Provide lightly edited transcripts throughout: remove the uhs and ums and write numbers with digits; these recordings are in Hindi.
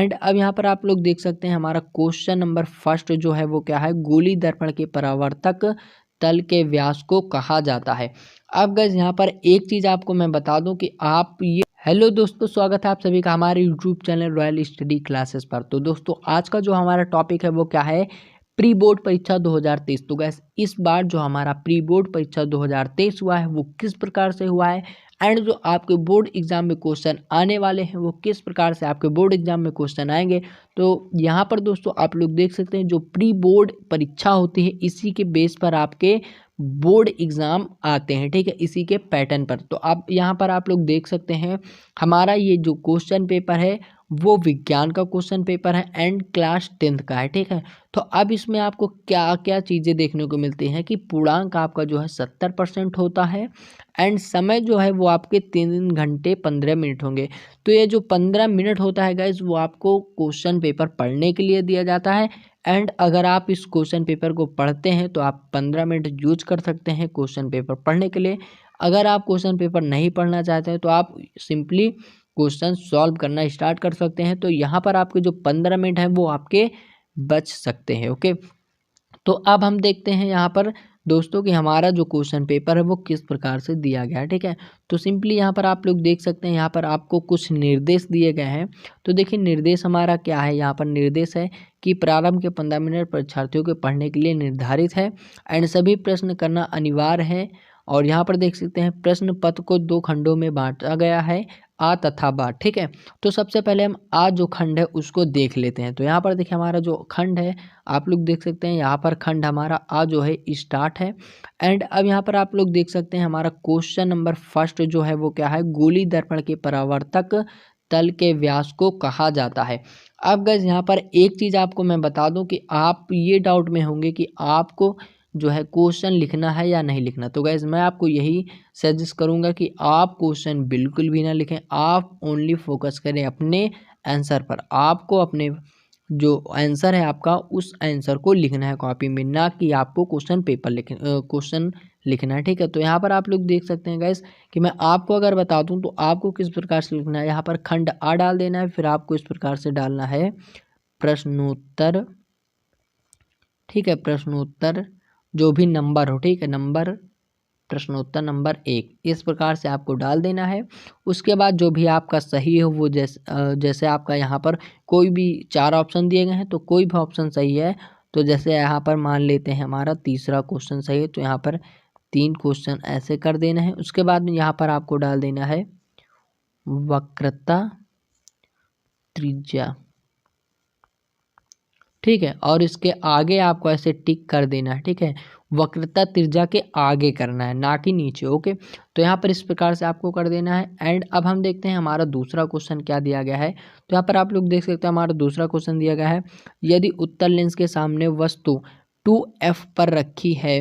एंड अब यहाँ पर आप लोग देख सकते हैं हमारा क्वेश्चन नंबर फर्स्ट जो है वो क्या है, गोली दर्पण के परावर्तक तल के व्यास को कहा जाता है। अब गाइस यहाँ पर एक चीज आपको मैं बता दूं कि आप ये हेलो दोस्तों, स्वागत है आप सभी का हमारे YouTube channel royal study classes पर। तो दोस्तों आज का जो हमारा टॉपिक है वो क्या है, प्री बोर्ड परीक्षा 2023। तो गैस इस बार जो हमारा प्री बोर्ड परीक्षा 2023 हुआ है वो किस प्रकार से हुआ है, एंड जो आपके बोर्ड एग्जाम में क्वेश्चन आने वाले हैं वो किस प्रकार से आपके बोर्ड एग्जाम में क्वेश्चन आएंगे। तो यहाँ पर दोस्तों आप लोग देख सकते हैं जो प्री बोर्ड परीक्षा होती है इसी के बेस पर आपके बोर्ड एग्जाम आते हैं, ठीक है, इसी के पैटर्न पर। तो आप यहाँ पर आप लोग देख सकते हैं हमारा ये जो क्वेश्चन पेपर है वो विज्ञान का क्वेश्चन पेपर है एंड क्लास 10th का है, ठीक है। तो अब इसमें आपको क्या क्या चीज़ें देखने को मिलती हैं कि पूर्णांक आपका जो है 70% होता है एंड समय जो है वो आपके 3 घंटे 15 मिनट होंगे। तो ये जो 15 मिनट होता है गाइज वो आपको क्वेश्चन पेपर पढ़ने के लिए दिया जाता है, एंड अगर आप इस क्वेश्चन पेपर को पढ़ते हैं तो आप 15 मिनट यूज कर सकते हैं क्वेश्चन पेपर पढ़ने के लिए। अगर आप क्वेश्चन पेपर नहीं पढ़ना चाहते हैं तो आप सिंपली क्वेश्चन सॉल्व करना स्टार्ट कर सकते हैं। तो यहाँ पर आपके जो 15 मिनट हैं वो आपके बच सकते हैं। ओके, तो अब हम देखते हैं यहाँ पर दोस्तों कि हमारा जो क्वेश्चन पेपर है वो किस प्रकार से दिया गया है, ठीक है। तो सिंपली यहाँ पर आप लोग देख सकते हैं यहाँ पर आपको कुछ निर्देश दिए गए हैं। तो देखिए निर्देश हमारा क्या है, यहाँ पर निर्देश है कि प्रारंभ के 15 मिनट परीक्षार्थियों के पढ़ने के लिए निर्धारित है एंड सभी प्रश्न करना अनिवार्य है। और यहाँ पर देख सकते हैं प्रश्न पत्र को 2 खंडों में बांटा गया है, आ तथा बा, ठीक है। तो सबसे पहले हम आ जो खंड है उसको देख लेते हैं। तो यहाँ पर देखिए हमारा जो खंड है आप लोग देख सकते हैं यहाँ पर खंड हमारा आ जो है स्टार्ट है। एंड अब यहाँ पर आप लोग देख सकते हैं हमारा क्वेश्चन नंबर फर्स्ट जो है वो क्या है, गोली दर्पण के परावर्तक तल के व्यास को कहा जाता है। अब गाइस यहाँ पर एक चीज़ आपको मैं बता दूं कि आप ये डाउट में होंगे कि आपको जो है क्वेश्चन लिखना है या नहीं लिखना। तो गाइस मैं आपको यही सजेस्ट करूंगा कि आप क्वेश्चन बिल्कुल भी ना लिखें, आप ओनली फोकस करें अपने आंसर पर। आपको अपने जो आंसर है आपका उस आंसर को लिखना है कॉपी में, ना कि आपको क्वेश्चन पेपर क्वेश्चन लिखना है, ठीक है। तो यहाँ पर आप लोग देख सकते हैं गाइस कि मैं आपको अगर बता दूं तो आपको किस प्रकार से लिखना है। यहाँ पर खंड आ डाल देना है, फिर आपको इस प्रकार से डालना है प्रश्नोत्तर, ठीक है, प्रश्नोत्तर जो भी नंबर हो, ठीक है, नंबर प्रश्नोत्तर नंबर 1 इस प्रकार से आपको डाल देना है। उसके बाद जो भी आपका सही हो वो जैसे आपका यहाँ पर कोई भी 4 ऑप्शन दिए गए हैं तो कोई भी ऑप्शन सही है। तो जैसे यहाँ पर मान लेते हैं हमारा तीसरा क्वेश्चन सही है तो यहाँ पर 3 क्वेश्चन ऐसे कर देना है। उसके बाद में यहाँ पर आपको डाल देना है वक्रता त्रिज्या, ठीक है, और इसके आगे आपको ऐसे टिक कर देना है, ठीक है, वक्रता त्रिज्या के आगे करना है ना कि नीचे। ओके, तो यहाँ पर इस प्रकार से आपको कर देना है। एंड अब हम देखते हैं हमारा दूसरा क्वेश्चन क्या दिया गया है। तो यहाँ पर आप लोग देख सकते हैं हमारा दूसरा क्वेश्चन दिया गया है, यदि उत्तल लेंस के सामने वस्तु 2f पर रखी है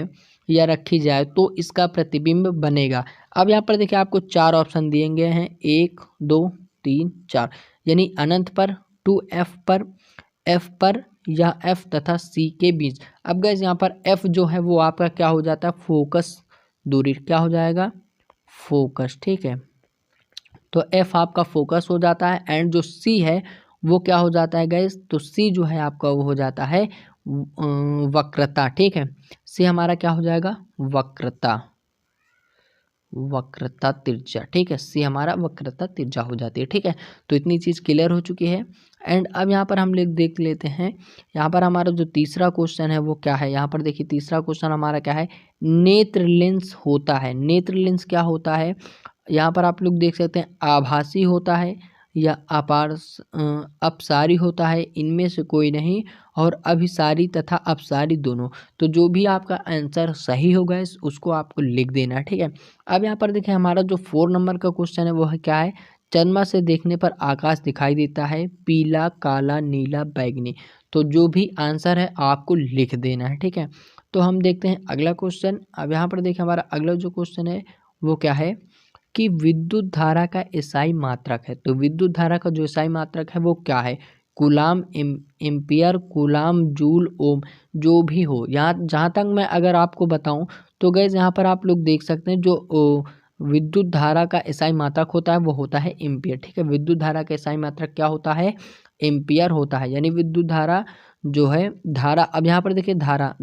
या रखी जाए तो इसका प्रतिबिंब बनेगा। अब यहाँ पर देखिए आपको 4 ऑप्शन दिए गए हैं, 1 2 3 4, यानी अनंत पर, 2f पर, f पर या f तथा c के बीच। अब गाइस यहाँ पर f जो है वो आपका क्या हो जाता है, फोकस दूरी, क्या हो जाएगा, फोकस, ठीक है। तो f आपका फोकस हो जाता है एंड जो c है वो क्या हो जाता है गाइस, तो c जो है आपका वो हो जाता है वक्रता, ठीक है। c हमारा क्या हो जाएगा, वक्रता, वक्रता त्रिज्या, ठीक है, सी हमारा वक्रता त्रिज्या हो जाती है, ठीक है। तो इतनी चीज़ क्लियर हो चुकी है। एंड अब यहाँ पर हम लोग देख लेते हैं यहाँ पर हमारा जो तीसरा क्वेश्चन है वो क्या है। यहाँ पर देखिए तीसरा क्वेश्चन हमारा क्या है, नेत्र लेंस होता है। नेत्र लेंस क्या होता है, यहाँ पर आप लोग देख सकते हैं आभासी होता है या अपसारी होता है, इनमें से कोई नहीं, और अभिसारी तथा अपसारी दोनों। तो जो भी आपका आंसर सही होगा उसको आपको लिख देना है, ठीक है। अब यहाँ पर देखिए हमारा जो 4 नंबर का क्वेश्चन है वो है क्या है, चंद्रमा से देखने पर आकाश दिखाई देता है पीला काला नीला बैगनी। तो जो भी आंसर है आपको लिख देना है, ठीक है। तो हम देखते हैं अगला क्वेश्चन। अब यहाँ पर देखिए हमारा अगला जो क्वेश्चन है वो क्या है कि विद्युत धारा का एसआई मात्रक है। तो विद्युत धारा का जो एसआई मात्रक है वो क्या है, कूलाम, एम्पियर, कूलाम, जूल, ओम, जो भी हो। यहाँ जहाँ तक मैं अगर आपको बताऊं तो गैस यहाँ पर आप लोग देख सकते हैं जो विद्युत धारा का एसआई मात्रक होता है वो होता है एम्पियर, ठीक है। विद्युत धारा का एसआई मात्रक क्या होता है, एम्पियर होता है, यानी विद्युत धारा जो है धारा। अब यहाँ पर देखिए धारा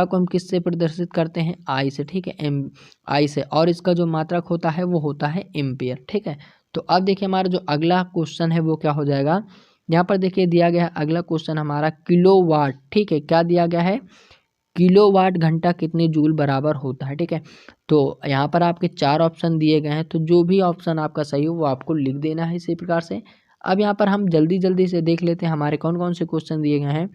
को हम किससे प्रदर्शित करते हैं, आई से, ठीक है, आई से, और इसका जो मात्रक होता है वो होता है एम्पियर, ठीक है। तो अब देखिए हमारा जो अगला क्वेश्चन है वो क्या हो जाएगा, यहाँ पर देखिए दिया गया है अगला क्वेश्चन हमारा किलोवाट, ठीक है, क्या दिया गया है, किलोवाट घंटा कितने जूल बराबर होता है, ठीक है। तो यहाँ पर आपके 4 ऑप्शन दिए गए हैं, तो जो भी ऑप्शन आपका सही हो वो आपको लिख देना है इसी प्रकार से। अब यहाँ पर हम जल्दी जल्दी से देख लेते हैं हमारे कौन कौन से क्वेश्चन दिए गए हैं।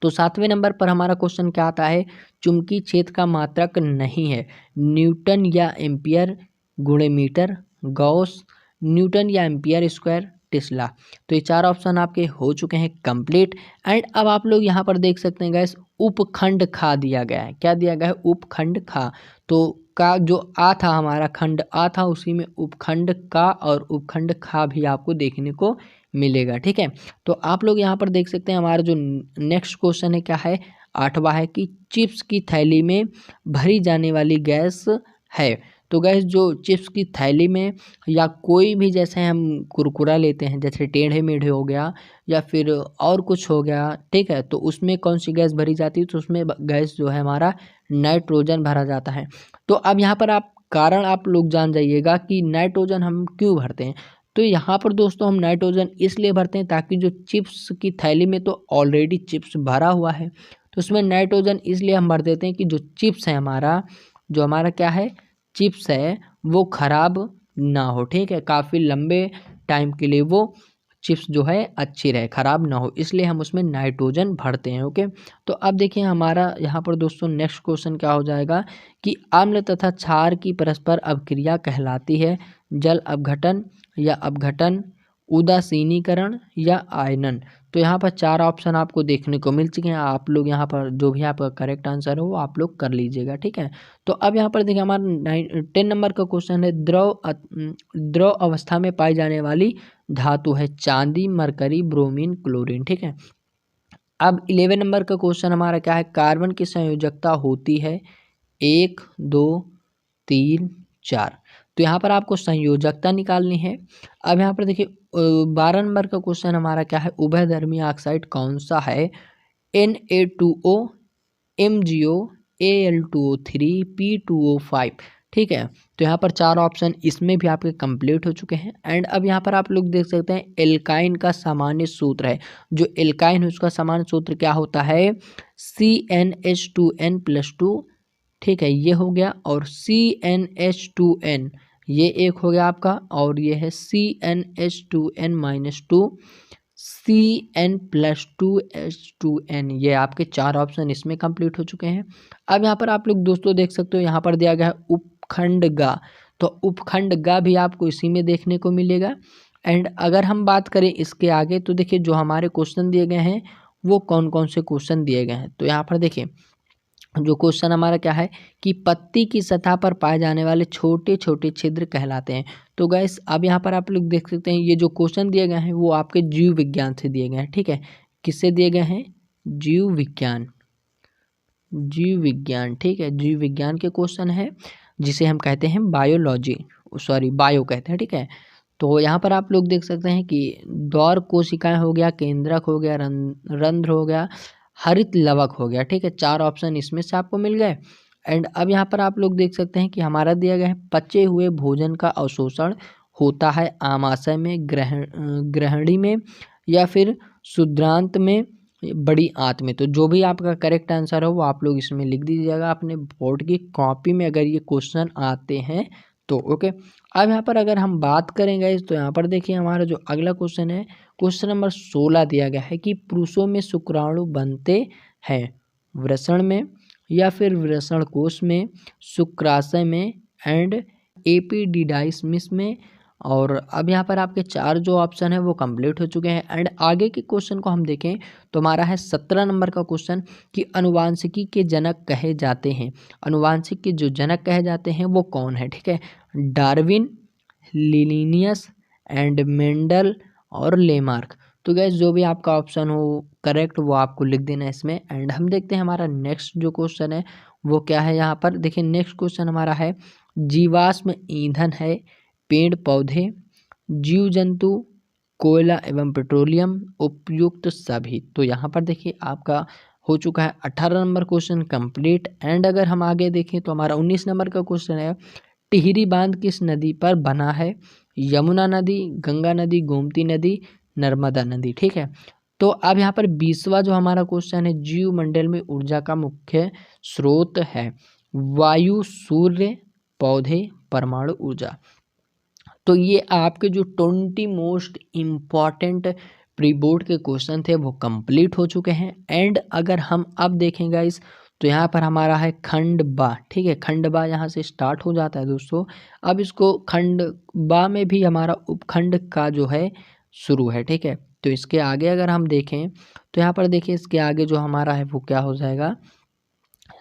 तो 7वें नंबर पर हमारा क्वेश्चन क्या आता है, चुंबकीय क्षेत्र का मात्रक नहीं है, न्यूटन या एम्पियर गुणे मीटर, गॉस, न्यूटन या एम्पियर स्क्वायर, टेस्ला। तो ये 4 ऑप्शन आपके हो चुके हैं कंप्लीट। एंड अब आप लोग यहाँ पर देख सकते हैं गैस, उपखंड खा दिया गया है, क्या दिया गया है, उपखंड खा। तो का जो आ था हमारा खंड आ था, उसी में उपखंड का और उपखंड खा भी आपको देखने को मिलेगा, ठीक है। तो आप लोग यहाँ पर देख सकते हैं हमारा जो नेक्स्ट क्वेश्चन है क्या है, 8वां है कि चिप्स की थैली में भरी जाने वाली गैस है। तो गैस जो चिप्स की थैली में या कोई भी, जैसे हम कुरकुरा लेते हैं, जैसे टेढ़े मेढ़े हो गया या फिर और कुछ हो गया, ठीक है, तो उसमें कौन सी गैस भरी जाती है, तो उसमें गैस जो है हमारा नाइट्रोजन भरा जाता है। तो अब यहाँ पर कारण आप लोग जान जाइएगा कि नाइट्रोजन हम क्यों भरते हैं। तो यहाँ पर दोस्तों हम नाइट्रोजन इसलिए भरते हैं ताकि जो चिप्स की थैली में तो ऑलरेडी चिप्स भरा हुआ है, तो उसमें नाइट्रोजन इसलिए हम भर देते हैं कि जो चिप्स है हमारा, जो हमारा क्या है चिप्स है, वो खराब ना हो, ठीक है, काफ़ी लंबे टाइम के लिए वो चिप्स जो है अच्छी रहे, खराब ना हो, इसलिए हम उसमें नाइट्रोजन भरते हैं। ओके, तो अब देखिए हमारा यहाँ पर दोस्तों नेक्स्ट क्वेश्चन क्या हो जाएगा कि अम्ल तथा क्षार की परस्पर अभिक्रिया कहलाती है जल अपघटन या अपघटन, उदासीनीकरण या आयनन। तो यहाँ पर 4 ऑप्शन आपको देखने को मिल चुके हैं, आप लोग यहाँ पर जो भी आपका करेक्ट आंसर हो वो आप लोग कर लीजिएगा, ठीक है। तो अब यहाँ पर देखिए हमारा 10 नंबर का क्वेश्चन है, द्रव अवस्था में पाई जाने वाली धातु है चांदी, मरकरी, ब्रोमीन, क्लोरीन, ठीक है। अब 11 नंबर का क्वेश्चन हमारा क्या है, कार्बन की संयोजकता होती है 1, 2, 3, 4। तो यहाँ पर आपको संयोजकता निकालनी है। अब यहाँ पर देखिए 12 नंबर का क्वेश्चन हमारा क्या है, उभयधर्मी ऑक्साइड कौन सा है, Na2O, MgO, Al2O3, P2O5, ठीक है। तो यहाँ पर 4 ऑप्शन इसमें भी आपके कंप्लीट हो चुके हैं। एंड अब यहाँ पर आप लोग देख सकते हैं एल्काइन का सामान्य सूत्र है, जो एल्काइन है उसका सामान्य सूत्र क्या होता है, CnH2n+2, ठीक है, ये हो गया, और CnH2n ये एक हो गया आपका, और ये है CnH2n-2, Cn+2H2n, ये आपके 4 ऑप्शन इसमें कंप्लीट हो चुके हैं। अब यहाँ पर आप लोग दोस्तों देख सकते हो यहाँ पर दिया गया है उपखंड गा, तो उपखंड गा भी आपको इसी में देखने को मिलेगा। एंड अगर हम बात करें इसके आगे, तो देखिए जो हमारे क्वेश्चन दिए गए हैं वो कौन कौन से क्वेश्चन दिए गए हैं। तो यहाँ पर देखिए जो क्वेश्चन हमारा क्या है कि पत्ती की सतह पर पाए जाने वाले छोटे छोटे छिद्र कहलाते हैं। तो गैस अब यहाँ पर आप लोग देख सकते हैं ये जो क्वेश्चन दिए गए हैं वो आपके जीव विज्ञान से दिए गए हैं, ठीक है, किससे दिए गए हैं, जीव विज्ञान, ठीक है, जीव विज्ञान के क्वेश्चन है जिसे हम कहते हैं बायोलॉजी, सॉरी बायो कहते हैं, ठीक है। तो यहाँ पर आप लोग देख सकते हैं कि द्वार कोशिकाएं हो गया, केंद्रक हो गया, रंध्र हो गया, हरित लवक हो गया, ठीक है, 4 ऑप्शन इसमें से आपको मिल गए। एंड अब यहाँ पर आप लोग देख सकते हैं कि हमारा दिया गया है पचे हुए भोजन का अवशोषण होता है आमाशय में, ग्रहणी में, या फिर शुद्रांत में, बड़ी आंत में। तो जो भी आपका करेक्ट आंसर हो वो आप लोग इसमें लिख दीजिएगा अपने बोर्ड की कॉपी में अगर ये क्वेश्चन आते हैं तो। ओके, अब यहाँ पर अगर हम बात करेंगे तो यहाँ पर देखिए हमारा जो अगला क्वेश्चन है, क्वेश्चन नंबर 16 दिया गया है कि पुरुषों में शुक्राणु बनते हैं वृषण में या फिर वृषण कोश में, शुक्राशय में, एंड एपिडिडाइमिस में। और अब यहाँ पर आपके 4 जो ऑप्शन है वो कंप्लीट हो चुके हैं। एंड आगे के क्वेश्चन को हम देखें तो हमारा है 17 नंबर का क्वेश्चन कि अनुवांशिकी के जनक कहे जाते हैं, अनुवांशिक के जो जनक कहे जाते हैं वो कौन है, ठीक है, डार्विन, लिनियस एंड मेंडल और लेमार्क। तो गैस जो भी आपका ऑप्शन हो करेक्ट वो आपको लिख देना है इसमें। एंड हम देखते हैं हमारा नेक्स्ट जो क्वेश्चन है वो क्या है। यहाँ पर देखिए नेक्स्ट क्वेश्चन हमारा है जीवाश्म ईंधन है पेड़ पौधे, जीव जंतु, कोयला एवं पेट्रोलियम उपयुक्त सभी। तो यहाँ पर देखिए आपका हो चुका है 18 नंबर क्वेश्चन कंप्लीट। एंड अगर हम आगे देखें तो हमारा 19 नंबर का क्वेश्चन है, टिहरी बांध किस नदी पर बना है? यमुना नदी, गंगा नदी, गोमती नदी, नर्मदा नदी। ठीक है, तो अब यहाँ पर 20वां जो हमारा क्वेश्चन है, जीव मंडल में ऊर्जा का मुख्य स्रोत है? वायु, सूर्य, पौधे, परमाणु ऊर्जा। तो ये आपके जो 20 मोस्ट इम्पॉर्टेंट प्री बोर्ड के क्वेश्चन थे वो कंप्लीट हो चुके हैं। एंड अगर हम अब देखें गाइस तो यहाँ पर हमारा है खंड बा। ठीक है, खंड बा यहाँ से स्टार्ट हो जाता है दोस्तों। अब इसको खंड बा में भी हमारा उपखंड का जो है शुरू है। ठीक है, तो इसके आगे अगर हम देखें तो यहाँ पर देखिए इसके आगे जो हमारा है वो क्या हो जाएगा।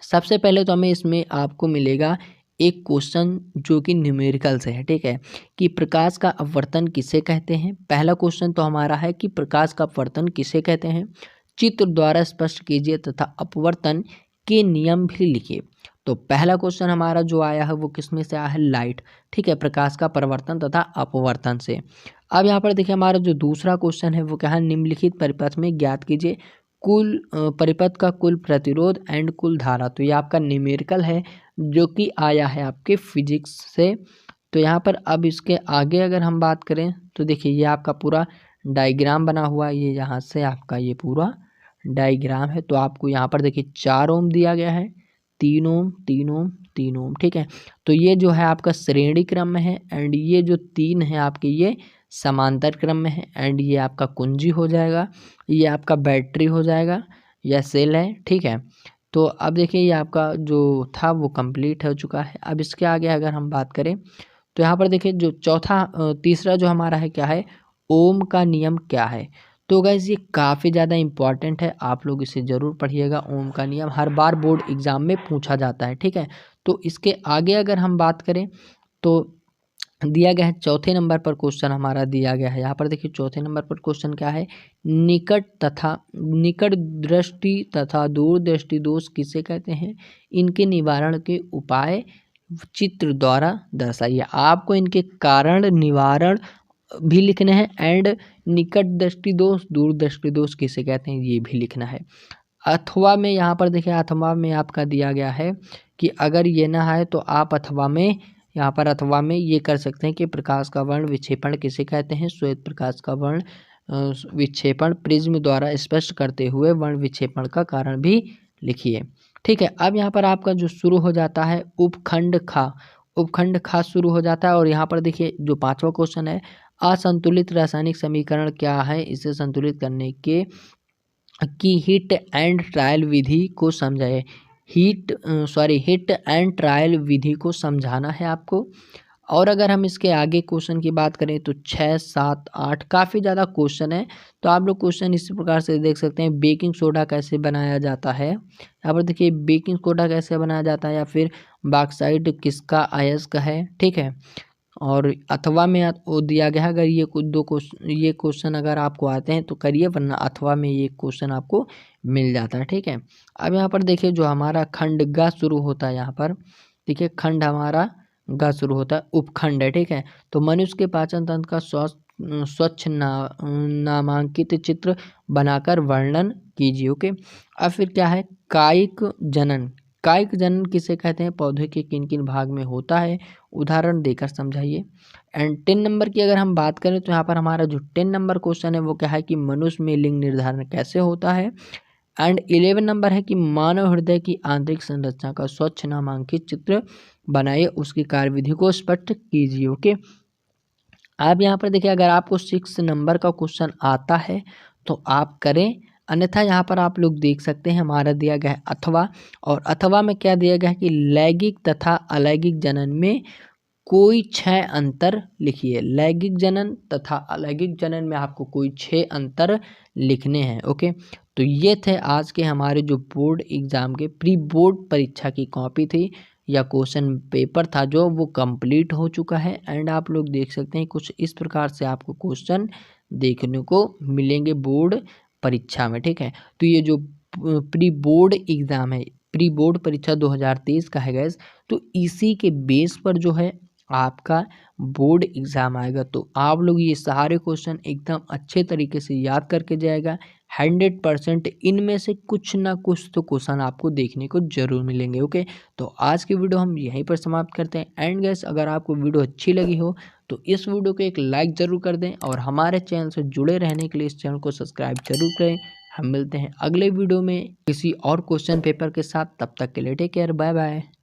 सबसे पहले तो हमें इसमें आपको मिलेगा एक क्वेश्चन जो कि न्यूमेरिकल से है। ठीक है, कि प्रकाश का अपवर्तन किसे कहते हैं? पहला क्वेश्चन तो हमारा है कि प्रकाश का अपवर्तन किसे कहते हैं, चित्र द्वारा स्पष्ट कीजिए तथा अपवर्तन के नियम भी लिखिए। तो पहला क्वेश्चन हमारा जो आया है वो किस में से आया है? लाइट। ठीक है, प्रकाश का परावर्तन तथा अपवर्तन से। अब यहाँ पर देखिए हमारा जो दूसरा क्वेश्चन है वो क्या है? निम्नलिखित परिपथ में ज्ञात कीजिए कुल परिपथ का कुल प्रतिरोध एंड कुल धारा। तो ये आपका न्यूमेरिकल है जो कि आया है आपके फिजिक्स से। तो यहाँ पर अब इसके आगे अगर हम बात करें तो देखिए ये आपका पूरा डायग्राम बना हुआ है, ये यहाँ से आपका ये पूरा डायग्राम है। तो आपको यहाँ पर देखिए 4 ओम दिया गया है, 3 ओम, 3 ओम, 3 ओम। ठीक है, तो ये जो है आपका श्रेणी क्रम में है। एंड ये जो 3 है आपके ये समांतर क्रम में है। एंड ये आपका कुंजी हो जाएगा, ये आपका बैटरी हो जाएगा या सेल है। ठीक है, तो अब देखिए ये आपका जो था वो कंप्लीट हो चुका है। अब इसके आगे अगर हम बात करें तो यहाँ पर देखिए जो तीसरा जो हमारा है क्या है? ओम का नियम क्या है? तो गाइज ये काफ़ी ज़्यादा इम्पॉर्टेंट है, आप लोग इसे ज़रूर पढ़िएगा। ओम का नियम हर बार बोर्ड एग्जाम में पूछा जाता है। ठीक है, तो इसके आगे अगर हम बात करें तो दिया गया है चौथे नंबर पर क्वेश्चन हमारा दिया गया है। यहाँ पर देखिए चौथे नंबर पर क्वेश्चन क्या है? निकट दृष्टि तथा दूर दृष्टि दोष किसे कहते हैं? इनके निवारण के उपाय चित्र द्वारा दर्शाइए। आपको इनके कारण निवारण भी लिखने हैं एंड निकट दृष्टि दोष, दूर दृष्टि दोष किसे कहते हैं ये भी लिखना है। अथवा में यहाँ पर देखिए अथवा में आपका दिया गया है कि अगर ये ना है तो आप अथवा में यहाँ पर अथवा में ये कर सकते हैं कि प्रकाश का वर्ण विक्षेपण किसे कहते हैं? श्वेत प्रकाश का वर्ण विक्षेपण प्रिज्म द्वारा स्पष्ट करते हुए वर्ण विक्षेपण का कारण भी लिखिए। ठीक है, अब यहाँ पर आपका जो शुरू हो जाता है उपखंड खा, उपखंड खा शुरू हो जाता है। और यहाँ पर देखिए जो 5वां क्वेश्चन है, असंतुलित रासायनिक समीकरण क्या है? इसे संतुलित करने के की हिट एंड ट्रायल विधि को समझाए। हिट एंड ट्रायल विधि को समझाना है आपको। और अगर हम इसके आगे क्वेश्चन की बात करें तो 6, 7, 8 काफ़ी ज़्यादा क्वेश्चन है। तो आप लोग क्वेश्चन इसी प्रकार से देख सकते हैं। बेकिंग सोडा कैसे बनाया जाता है? यहाँ पर देखिए बेकिंग सोडा कैसे बनाया जाता है, या फिर बॉक्साइट किसका अयस्क है? ठीक है, और अथवा में वो दिया गया है। अगर ये कुछ ये क्वेश्चन अगर आपको आते हैं तो करिए, वरना अथवा में ये क्वेश्चन आपको मिल जाता है। ठीक है, अब यहाँ पर देखिए जो हमारा खंड ग शुरू होता है, यहाँ पर देखिए खंड हमारा ग शुरू होता है, उपखंड है। ठीक है, तो मनुष्य के पाचन तंत्र का स्वच्छ नामांकित चित्र बनाकर वर्णन कीजिए। ओके, अब फिर क्या है? कायिक जनन। कायिक जनन किसे कहते हैं? पौधे के किन किन भाग में होता है? उदाहरण देकर समझाइए। एंड 10 नंबर की अगर हम बात करें तो यहाँ पर हमारा जो 10 नंबर क्वेश्चन है वो क्या है कि मनुष्य में लिंग निर्धारण कैसे होता है। एंड 11 नंबर है कि मानव हृदय की आंतरिक संरचना का स्वच्छ नामांकित चित्र बनाइए, उसकी कार्यविधि को स्पष्ट कीजिए। ओके, आप यहाँ पर देखिए अगर आपको 6 नंबर का क्वेश्चन आता है तो आप करें, अन्यथा यहाँ पर आप लोग देख सकते हैं हमारा दिया गया है अथवा। और अथवा में क्या दिया गया है कि लैंगिक तथा अलैंगिक जनन में कोई 6 अंतर लिखिए। लैंगिक जनन तथा अलैंगिक जनन में आपको कोई 6 अंतर लिखने हैं। ओके, तो ये थे आज के हमारे जो बोर्ड एग्जाम के प्री बोर्ड परीक्षा की कॉपी थी या क्वेश्चन पेपर था जो वो कंप्लीट हो चुका है। एंड आप लोग देख सकते हैं कुछ इस प्रकार से आपको क्वेश्चन देखने को मिलेंगे बोर्ड परीक्षा में। ठीक है, तो ये जो प्री बोर्ड एग्ज़ाम है, प्री बोर्ड परीक्षा 2023 का है गैस, तो इसी के बेस पर जो है आपका बोर्ड एग्ज़ाम आएगा। तो आप लोग ये सारे क्वेश्चन एकदम अच्छे तरीके से याद करके जाएगा। 100% इनमें से कुछ ना कुछ तो क्वेश्चन आपको देखने को ज़रूर मिलेंगे। ओके, तो आज की वीडियो हम यहीं पर समाप्त करते हैं। एंड गाइस, अगर आपको वीडियो अच्छी लगी हो तो इस वीडियो को एक लाइक ज़रूर कर दें और हमारे चैनल से जुड़े रहने के लिए इस चैनल को सब्सक्राइब जरूर करें। हम मिलते हैं अगले वीडियो में किसी और क्वेश्चन पेपर के साथ। तब तक के लिए टेक केयर, बाय बाय।